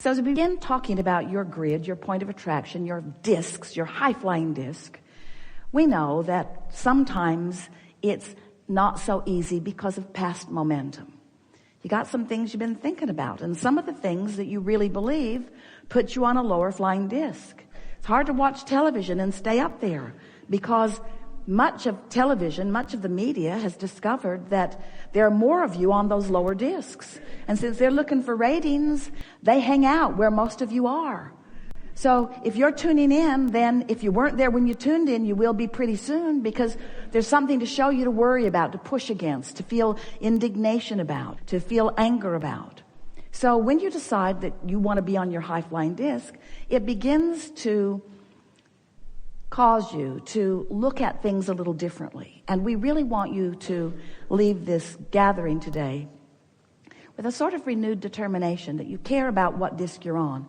So as we begin talking about your grid, your point of attraction, your discs, your high-flying disc, we know that sometimes it's not so easy because of past momentum. You got some things you've been thinking about, and some of the things that you really believe put you on a lower flying disc. It's hard to watch television and stay up there because much of television, much of the media has discovered that there are more of you on those lower discs. And since they're looking for ratings, they hang out where most of you are. So if you're tuning in, then if you weren't there when you tuned in, you will be pretty soon, because there's something to show you, to worry about, to push against, to feel indignation about, to feel anger about. So when you decide that you want to be on your high-flying disc, it begins to cause you to look at things a little differently. And we really want you to leave this gathering today with a sort of renewed determination that you care about what disc you're on,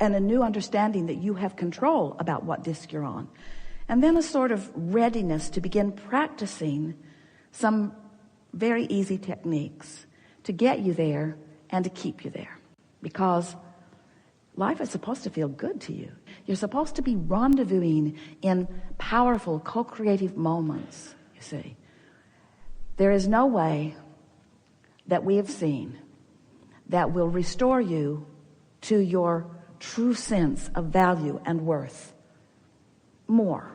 and a new understanding that you have control about what disc you're on. And then a sort of readiness to begin practicing some very easy techniques to get you there and to keep you there. Because life is supposed to feel good to you. You're supposed to be rendezvousing in powerful, co-creative moments, you see. There is no way that we have seen that will restore you to your true sense of value and worth more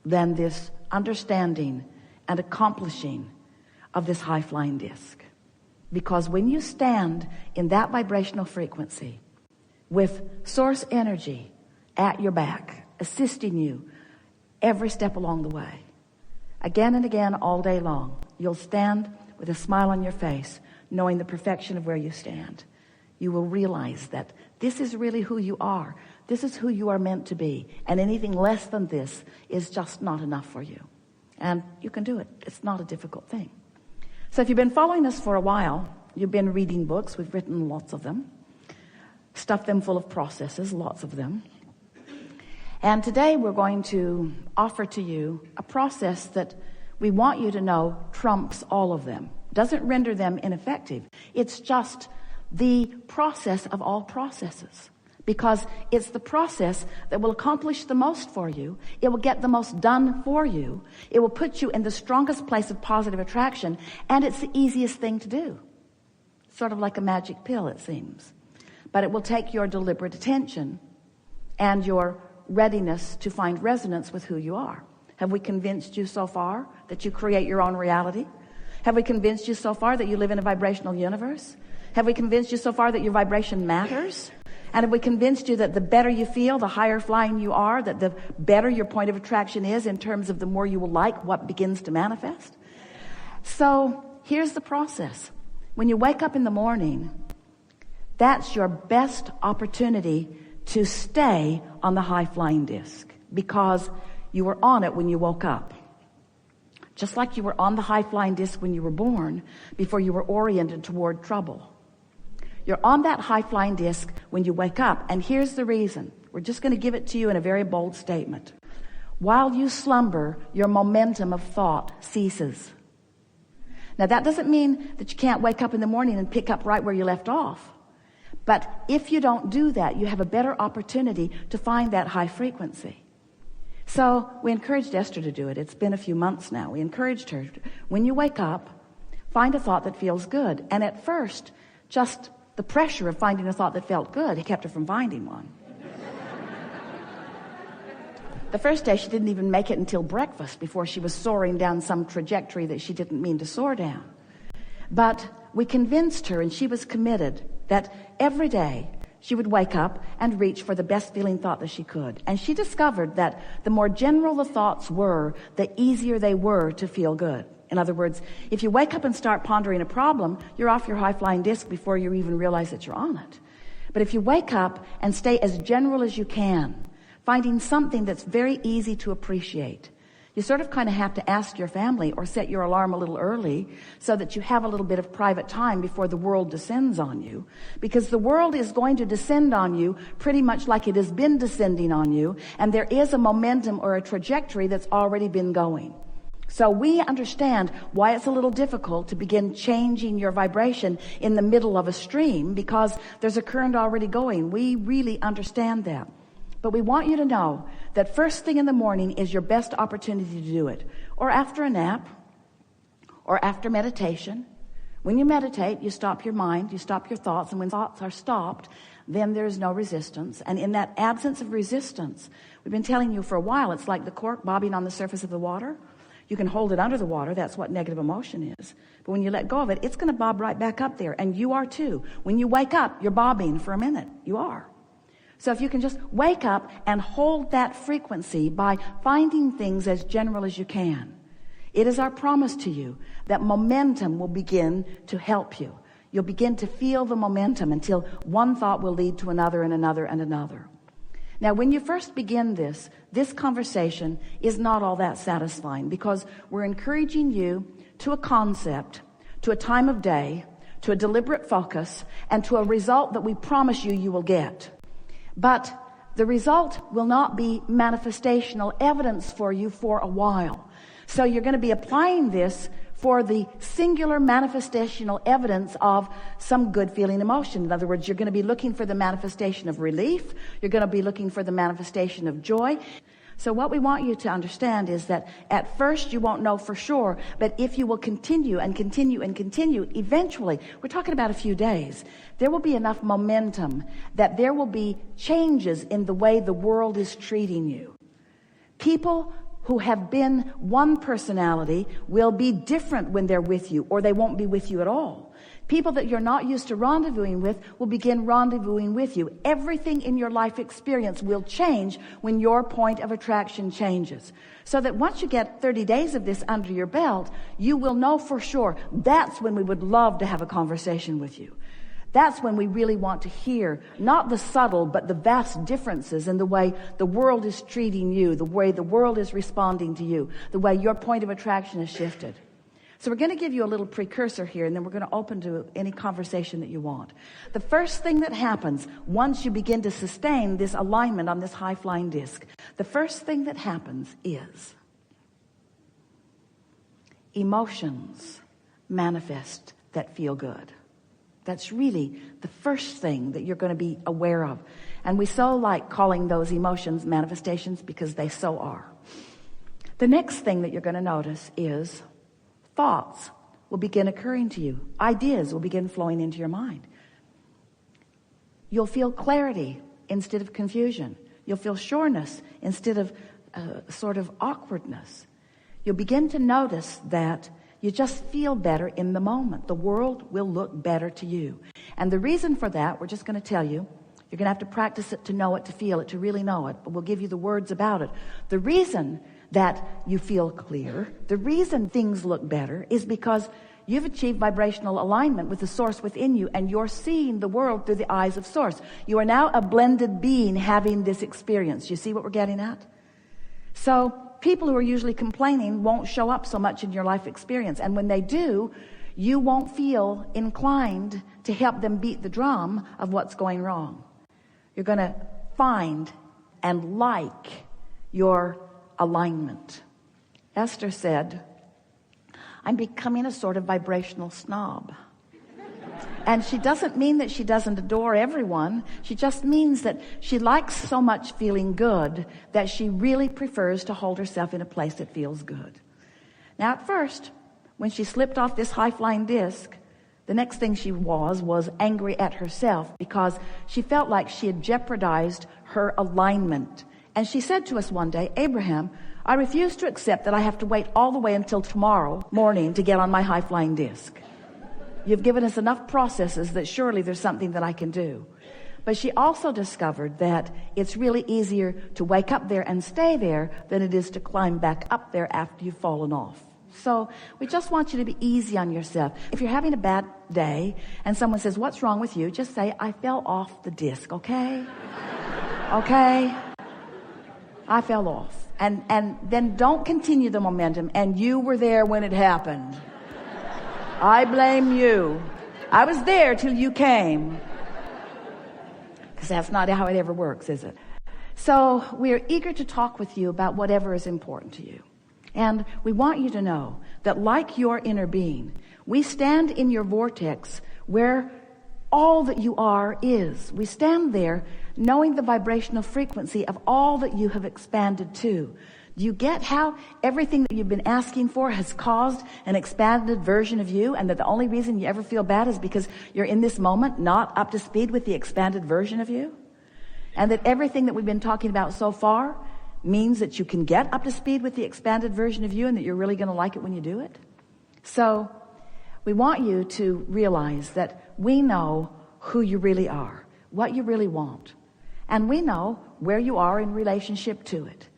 than this understanding and accomplishing of this high-flying disc. Because when you stand in that vibrational frequency with source energy at your back, assisting you every step along the way, again and again all day long, you'll stand with a smile on your face, knowing the perfection of where you stand. You will realize that this is really who you are. This is who you are meant to be. And anything less than this is just not enough for you. And you can do it. It's not a difficult thing. So if you've been following us for a while, you've been reading books. We've written lots of them. Stuffed them full of processes, lots of them. And today we're going to offer to you a process that we want you to know trumps all of them. Doesn't render them ineffective. It's just the process of all processes, because it's the process that will accomplish the most for you. It will get the most done for you. It will put you in the strongest place of positive attraction, and it's the easiest thing to do. Sort of like a magic pill, it seems. But it will take your deliberate attention and your readiness to find resonance with who you are. Have we convinced you so far that you create your own reality? Have we convinced you so far that you live in a vibrational universe? Have we convinced you so far that your vibration matters? And have we convinced you that the better you feel, the higher flying you are, that the better your point of attraction is in terms of the more you will like what begins to manifest? So here's the process. When you wake up in the morning, that's your best opportunity to stay on the high-flying disc, because you were on it when you woke up. Just like you were on the high-flying disc when you were born, before you were oriented toward trouble. You're on that high-flying disc when you wake up, and here's the reason. We're just going to give it to you in a very bold statement. While you slumber, your momentum of thought ceases. Now, that doesn't mean that you can't wake up in the morning and pick up right where you left off. But if you don't do that, you have a better opportunity to find that high frequency. So we encouraged Esther to do it. It's been a few months now. We encouraged her, when you wake up, find a thought that feels good. And at first, just the pressure of finding a thought that felt good kept her from finding one. The first day, she didn't even make it until breakfast before she was soaring down some trajectory that she didn't mean to soar down. But we convinced her, and she was committed, that every day she would wake up and reach for the best feeling thought that she could. And she discovered that the more general the thoughts were, the easier they were to feel good. In other words, if you wake up and start pondering a problem, you're off your high-flying disc before you even realize that you're on it. But if you wake up and stay as general as you can, finding something that's very easy to appreciate, you sort of kind of have to ask your family or set your alarm a little early so that you have a little bit of private time before the world descends on you. Because the world is going to descend on you pretty much like it has been descending on you, and there is a momentum or a trajectory that's already been going. So we understand why it's a little difficult to begin changing your vibration in the middle of a stream, because there's a current already going. We really understand that. But we want you to know that first thing in the morning is your best opportunity to do it. Or after a nap, or after meditation. When you meditate, you stop your mind, you stop your thoughts, and when thoughts are stopped, then there's no resistance. And in that absence of resistance, we've been telling you for a while, it's like the cork bobbing on the surface of the water. You can hold it under the water. That's what negative emotion is. But when you let go of it, it's going to bob right back up there. And you are too. When you wake up, you're bobbing for a minute. You are. So if you can just wake up and hold that frequency by finding things as general as you can, it is our promise to you that momentum will begin to help you. You'll begin to feel the momentum until one thought will lead to another and another and another. Now, when you first begin this conversation is not all that satisfying, because we're encouraging you to a concept, to a time of day, to a deliberate focus, and to a result that we promise you will get. But the result will not be manifestational evidence for you for a while. So you're going to be applying this for the singular manifestational evidence of some good feeling emotion. In other words, you're going to be looking for the manifestation of relief. You're going to be looking for the manifestation of joy. So what we want you to understand is that at first you won't know for sure, but if you will continue and continue and continue, eventually, we're talking about a few days, there will be enough momentum that there will be changes in the way the world is treating you. People who have been one personality will be different when they're with you, or they won't be with you at all. People that you're not used to rendezvousing with will begin rendezvousing with you. Everything in your life experience will change when your point of attraction changes. So that once you get 30 days of this under your belt, you will know for sure that's when we would love to have a conversation with you. That's when we really want to hear, not the subtle, but the vast differences in the way the world is treating you, the way the world is responding to you, the way your point of attraction has shifted. So we're going to give you a little precursor here, and then we're going to open to any conversation that you want. The first thing that happens once you begin to sustain this alignment on this high-flying disc, the first thing that happens is emotions manifest that feel good. That's really the first thing that you're going to be aware of. And we so like calling those emotions manifestations because they so are. The next thing that you're going to notice is thoughts will begin occurring to you. Ideas will begin flowing into your mind. You'll feel clarity instead of confusion. You'll feel sureness instead of sort of awkwardness. You'll begin to notice that you just feel better in the moment. The world will look better to you. And the reason for that, we're just going to tell you, you're going to have to practice it to know it, to feel it, to really know it. But we'll give you the words about it. The reason that you feel clear, the reason things look better is because you've achieved vibrational alignment with the source within you, and you're seeing the world through the eyes of source. You are now a blended being having this experience. You see what we're getting at? So people who are usually complaining won't show up so much in your life experience. And when they do, you won't feel inclined to help them beat the drum of what's going wrong. You're going to find and like your alignment. Esther said, I'm becoming a sort of vibrational snob. And she doesn't mean that she doesn't adore everyone. She just means that she likes so much feeling good that she really prefers to hold herself in a place that feels good. Now, at first, when she slipped off this high-flying disc, the next thing she was angry at herself because she felt like she had jeopardized her alignment. And she said to us one day, Abraham, I refuse to accept that I have to wait all the way until tomorrow morning to get on my high-flying disc. You've given us enough processes that surely there's something that I can do. But she also discovered that it's really easier to wake up there and stay there than it is to climb back up there after you've fallen off. So we just want you to be easy on yourself. If you're having a bad day and someone says, what's wrong with you? Just say, I fell off the disc, okay? Okay? I fell off. And then don't continue the momentum. And you were there when it happened. I blame you. I was there till you came. Because that's not how it ever works, is it? So we're eager to talk with you about whatever is important to you. And we want you to know that like your inner being, we stand in your vortex where all that you are is. We stand there knowing the vibrational frequency of all that you have expanded to. Do you get how everything that you've been asking for has caused an expanded version of you, and that the only reason you ever feel bad is because you're in this moment not up to speed with the expanded version of you? And that everything that we've been talking about so far means that you can get up to speed with the expanded version of you, and that you're really going to like it when you do it? So we want you to realize that we know who you really are, what you really want, and we know where you are in relationship to it.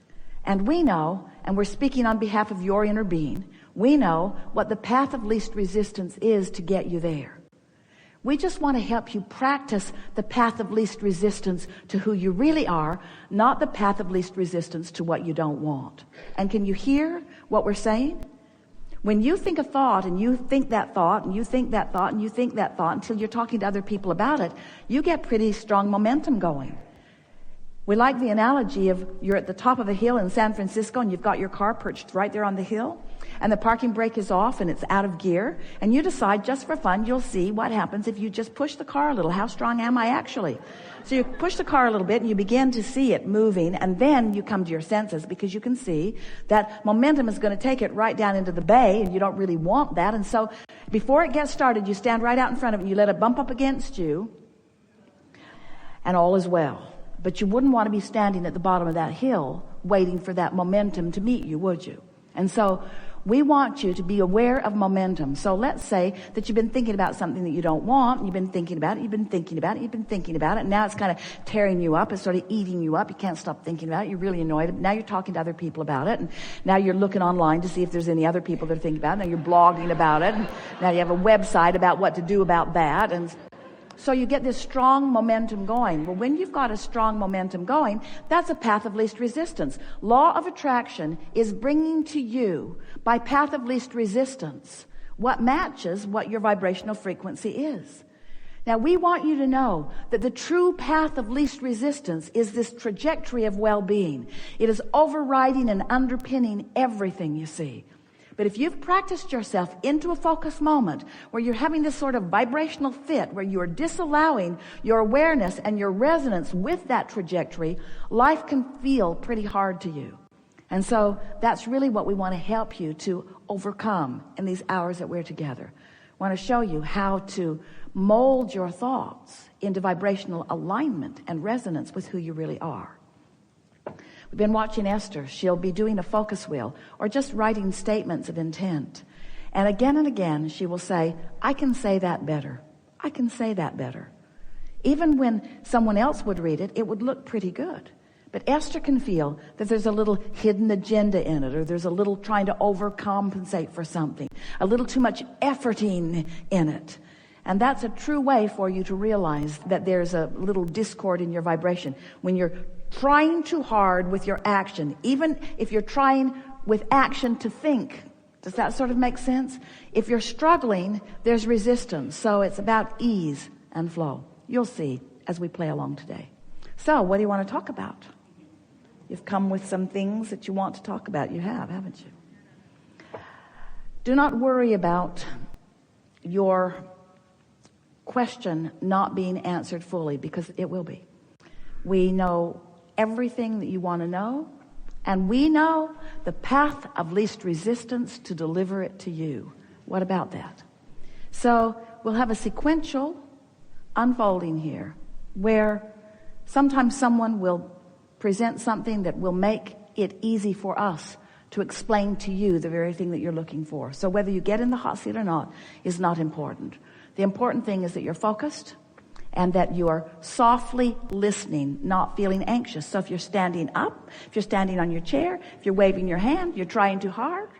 And we know, and we're speaking on behalf of your inner being, we know what the path of least resistance is to get you there. We just want to help you practice the path of least resistance to who you really are, not the path of least resistance to what you don't want. And can you hear what we're saying? When you think a thought, and you think that thought, and you think that thought, and you think that thought until you're talking to other people about it, you get pretty strong momentum going. We like the analogy of you're at the top of a hill in San Francisco and you've got your car perched right there on the hill, and the parking brake is off and it's out of gear, and you decide just for fun you'll see what happens if you just push the car a little. How strong am I actually? So you push the car a little bit and you begin to see it moving, and then you come to your senses because you can see that momentum is going to take it right down into the bay, and you don't really want that. And so before it gets started, you stand right out in front of it and you let it bump up against you, and all is well. But you wouldn't want to be standing at the bottom of that hill waiting for that momentum to meet you, would you? And so we want you to be aware of momentum. So let's say that you've been thinking about something that you don't want. You've been thinking about it. You've been thinking about it. You've been thinking about it. And now it's kind of tearing you up. It's sort of eating you up. You can't stop thinking about it. You're really annoyed. Now you're talking to other people about it. And now you're looking online to see if there's any other people that are thinking about it. Now you're blogging about it. And now you have a website about what to do about that. And so you get this strong momentum going. Well, when you've got a strong momentum going, that's a path of least resistance. Law of attraction is bringing to you, by path of least resistance, what matches what your vibrational frequency is. Now, we want you to know that the true path of least resistance is this trajectory of well-being. It is overriding and underpinning everything you see. But if you've practiced yourself into a focus moment where you're having this sort of vibrational fit, where you're disallowing your awareness and your resonance with that trajectory, life can feel pretty hard to you. And so that's really what we want to help you to overcome in these hours that we're together. I want to show you how to mold your thoughts into vibrational alignment and resonance with who you really are. We've been watching Esther. She'll be doing a focus wheel or just writing statements of intent. And again, she will say, I can say that better. I can say that better. Even when someone else would read it, it would look pretty good. But Esther can feel that there's a little hidden agenda in it, or there's a little trying to overcompensate for something, a little too much efforting in it. And that's a true way for you to realize that there's a little discord in your vibration. When you're trying too hard with your action, even if you're trying with action to think, does that sort of make sense? If you're struggling, there's resistance. So it's about ease and flow. You'll see as we play along today. So what do you want to talk about? You've come with some things that you want to talk about. You have, haven't you? Do not worry about your question not being answered fully, because it will be. We know everything that you want to know, and we know the path of least resistance to deliver it to you. What about that? So we'll have a sequential unfolding here where sometimes someone will present something that will make it easy for us to explain to you the very thing that you're looking for. So whether you get in the hot seat or not is not important. The important thing is that you're focused and that you are softly listening, not feeling anxious. So if you're standing up, if you're standing on your chair, if you're waving your hand, you're trying too hard,